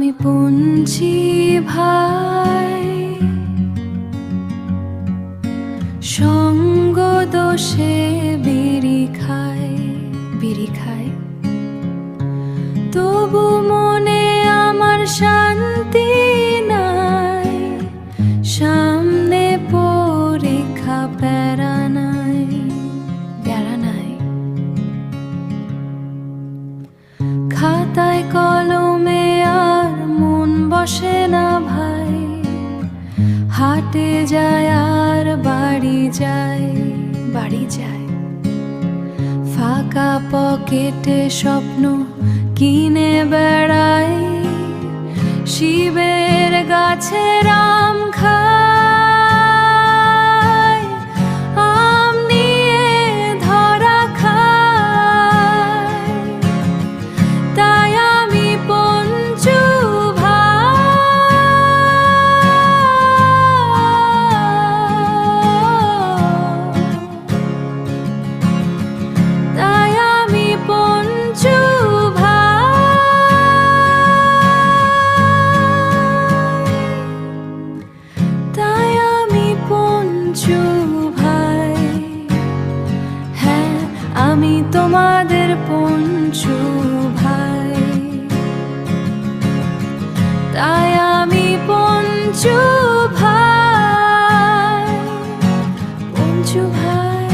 আমি পঞ্চি ভাই, সঙ্গ দোষে বিড়ি খাই, তবু মনে আমার শান্তি নাই। সামনে পরীক্ষা প্যারা নাই, খাতায় কলমে আর মন বসে না ভাই। হাটে যায় আর বাড়ি যায়, ফাঁকা পকেটে স্বপ্ন কিনে বেড়াই। শিবের গাছে আম খাই, আম নিয়ে ধরা খাই। তাই আমি পঞ্চু ভাই, হ্যাঁ আমি তোমাদের পঞ্চু ভাই, তাই আমি পঞ্চু।